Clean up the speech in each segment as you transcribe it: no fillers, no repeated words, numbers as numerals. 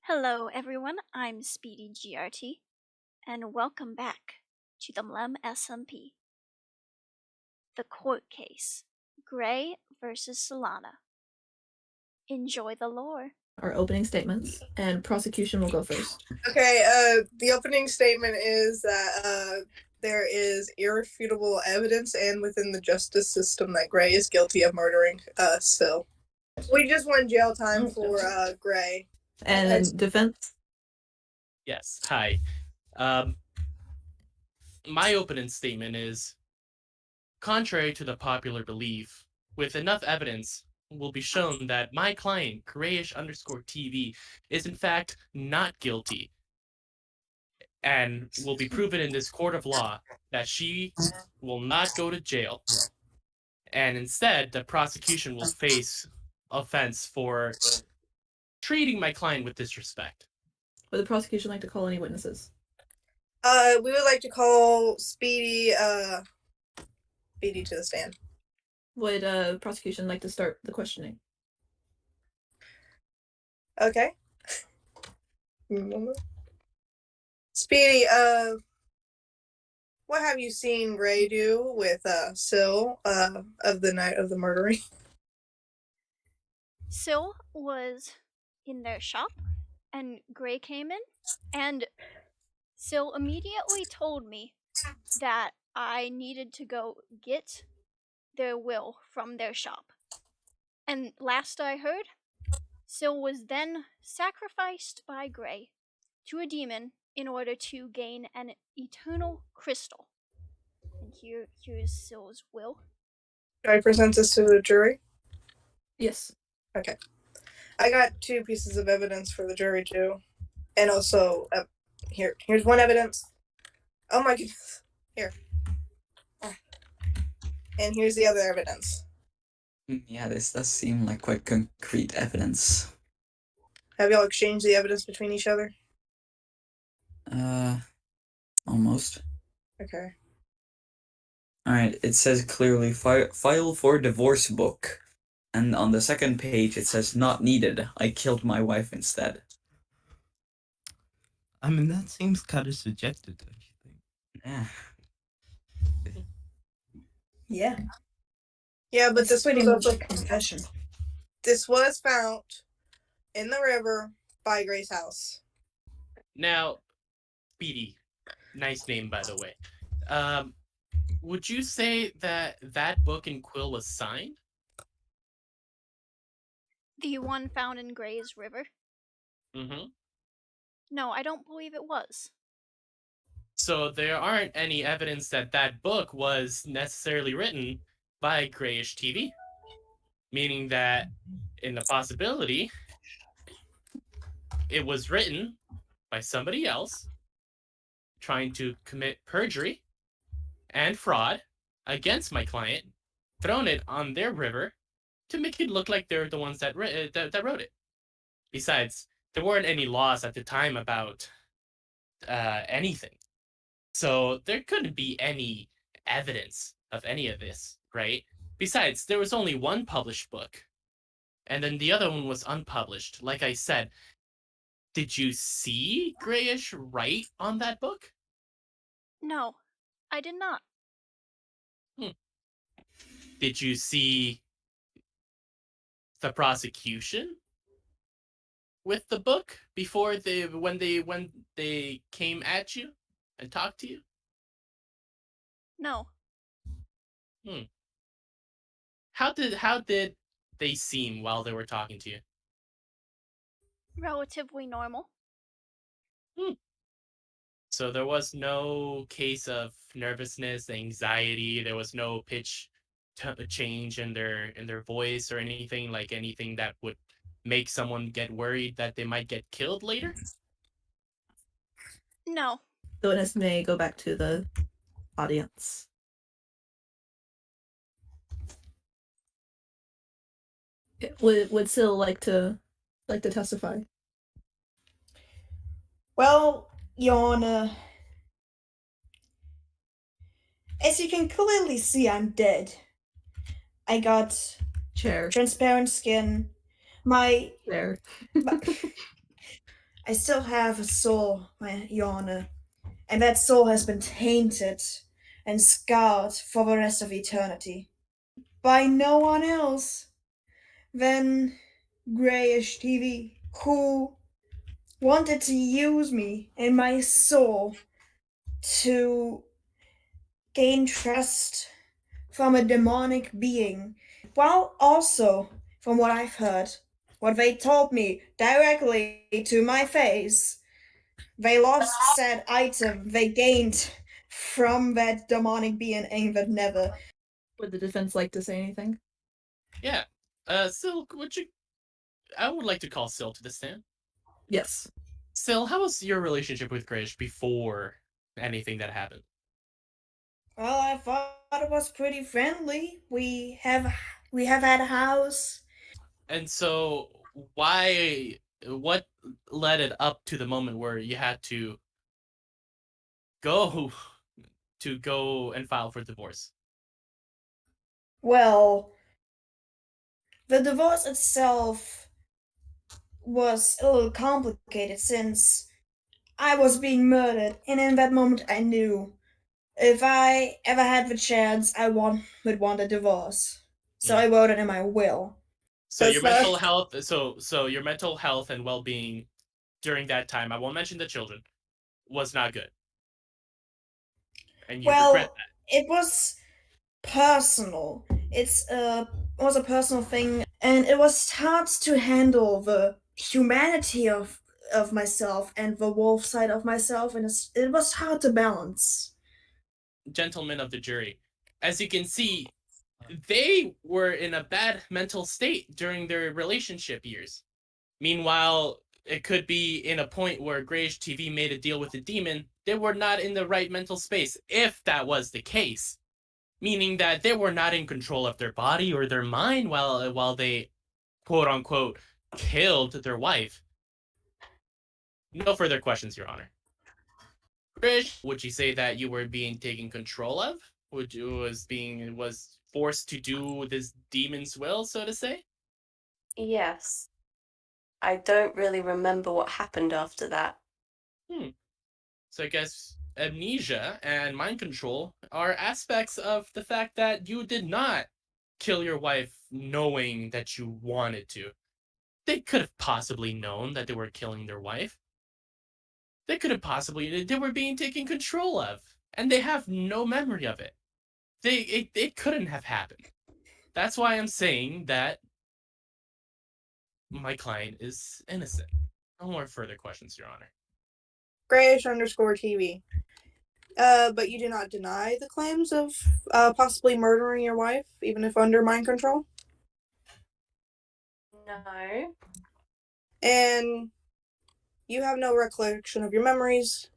Hello everyone, I'm SpeedyGRT, and welcome back to the MLemSMP. The court case, Gray versus Silana. Enjoy the lore. Our opening statements, and prosecution will go first. Okay, the opening statement is that there is irrefutable evidence and within the justice system that Gray is guilty of murdering Sil. We just want jail time for Gray. And then defense? Yes, hi. My opening statement is, contrary to the popular belief, with enough evidence, will be shown that my client, Grayish_TV, is in fact not guilty, and will be proven in this court of law that she will not go to jail, and instead the prosecution will face offense for treating my client with disrespect. Would the prosecution like to call any witnesses? We would like to call Speedy to the stand. Would prosecution like to start the questioning? Okay. Speedy, what have you seen Gray do with Sil of the night of the murdering? Sil was in their shop, and Gray came in, and Sil immediately told me that I needed to go get their will from their shop. And last I heard, Sil was then sacrificed by Gray to a demon in order to gain an eternal crystal. And here's Sil's will. Do I present this to the jury? Yes. Okay. I got 2 pieces of evidence for the jury too. And also, here's one evidence. Oh my goodness. Here. And here's the other evidence. Yeah, this does seem like quite concrete evidence. Have y'all exchanged the evidence between each other? Almost. Okay. Alright, it says clearly, file for divorce book. And on the second page it says, not needed. I killed my wife instead. I mean, that seems kind of subjective, don't you think? Yeah. Yeah. Yeah, but this pretty was much also a confession. this was found in the river by Gray's house. Now, Speedy, nice name by the way. Would you say that that book in Quill was signed? The one found in Gray's River? Mm-hmm. No, I don't believe it was. So there aren't any evidence that that book was necessarily written by Grayish TV, meaning that in the possibility it was written by somebody else trying to commit perjury and fraud against my client, thrown it on their river to make it look like they're the ones that wrote it. Besides, there weren't any laws at the time about anything. So there couldn't be any evidence of any of this, right? Besides, there was only one published book, and then the other one was unpublished. Like I said, did you see Grayish write on that book? No, I did not. Did you see the prosecution with the book before when they came at you and talked to you? No. How did they seem while they were talking to you? Relatively normal. So there was no case of nervousness, anxiety. There was no pitch change in their voice or anything that would make someone get worried that they might get killed later. No. The witness may go back to the audience. Would Sil like to testify? Well, Your Honor, as you can clearly see, I'm dead. I got Chair. transparent skin. My Chair. I still have a soul, Your Honor, and that soul has been tainted and scarred for the rest of eternity by no one else than Grayish TV, who wanted to use me and my soul to gain trust from a demonic being. While also, from what I've heard, what they told me directly to my face, they lost said item they gained from that demonic being aimed at Never. Would the defense like to say anything? Yeah. Sil, I would like to call Sil to the stand. Yes. Sil, how was your relationship with Grish before anything that happened? Well, I thought it was pretty friendly. We have had a house. And so, what led it up to the moment where you had to go and file for divorce? Well, the divorce itself was a little complicated since I was being murdered, and in that moment I knew if I ever had the chance, would want a divorce. So I wrote it in my will. So your That's mental health, so your mental health and well-being during that time, I won't mention the children, was not good. And you regret Well, that. it was personal. It was a personal thing, and it was hard to handle the humanity of myself and the wolf side of myself, and it was hard to balance. Gentlemen of the jury, as you can see, they were in a bad mental state during their relationship years. Meanwhile, it could be in a point where Grayish TV made a deal with the demon. They were not in the right mental space, if that was the case. Meaning that they were not in control of their body or their mind while they, quote unquote, killed their wife. No further questions, Your Honor. Grish, would you say that you were being taken control of? Would you was forced to do this demon's will, so to say? Yes. I don't really remember what happened after that. So I guess amnesia and mind control are aspects of the fact that you did not kill your wife knowing that you wanted to. They could have possibly known that they were killing their wife. They could have possibly they were being taken control of, and they have no memory of it. It couldn't have happened. That's why I'm saying that my client is innocent. No more further questions, Your Honor. Grayish_TV. But you do not deny the claims of possibly murdering your wife, even if under mind control? No. And you have no recollection of your memories.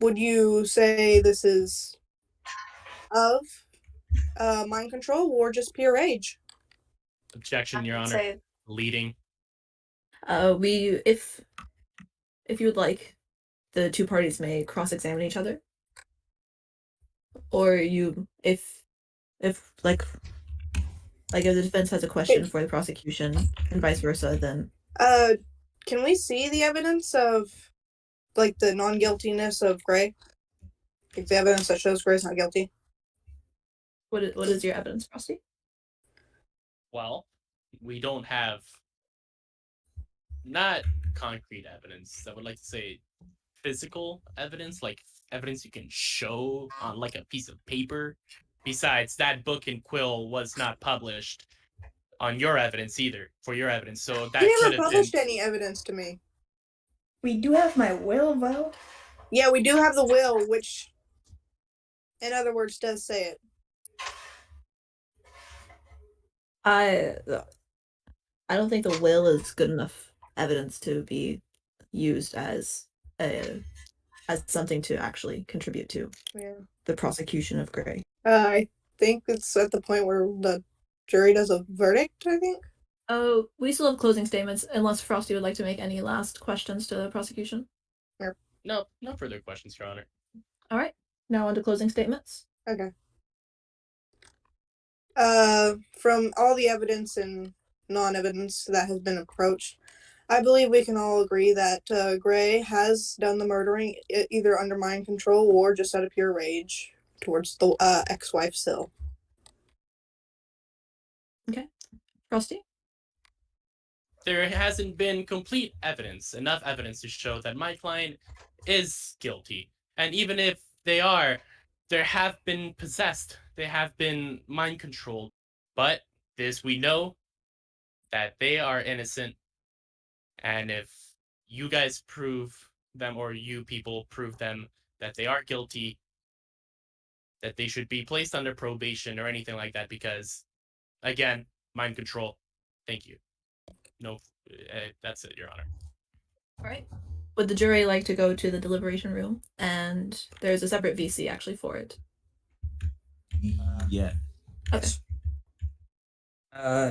Would you say this is of mind control or just pure rage? Objection, Your I would Honor. say Leading. We if you would like, the two parties may cross-examine each other. Or you if like if the defense has a question for the prosecution and vice versa, then Can we see the evidence of like the non-guiltiness of Gray? Like the evidence that shows Gray's not guilty? what is your evidence, Frosty? Well, we don't have not concrete evidence. I would like to say physical evidence, like evidence you can show on like a piece of paper. Besides, that book and quill was not published on your evidence either, for your evidence. So that You could never have been published any evidence to me. We do have my will, though. Yeah, we do have the will, which, in other words, does say it. I don't think the will is good enough evidence to be used as something to actually contribute to the prosecution of Gray. I think it's at the point where the jury does a verdict, I think. Oh, we still have closing statements, unless Frosty would like to make any last questions to the prosecution. no further questions, Your Honor. All right, now on to closing statements. Okay. From all the evidence and non-evidence that has been approached, I believe we can all agree that Gray has done the murdering either under mind control or just out of pure rage towards the ex-wife Sil. Okay. Frosty? There hasn't been complete evidence, enough evidence to show that my client is guilty. And even if they are, there have been possessed, they have been mind controlled. But this we know that they are innocent. And if you guys prove them, or you people prove them that they are guilty, that they should be placed under probation or anything like that, because, again, mind control. Thank you. No, that's it, Your Honor. All right. Would the jury like to go to the deliberation room? And there's a separate VC actually for it. Yeah. Yes.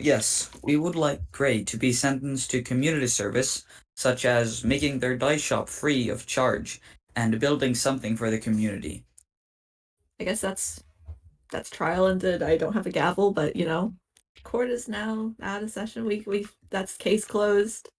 Yes, we would like Gray to be sentenced to community service, such as making their dye shop free of charge and building something for the community. I guess that's trial ended. I don't have a gavel, but court is now out of session. We that's case closed.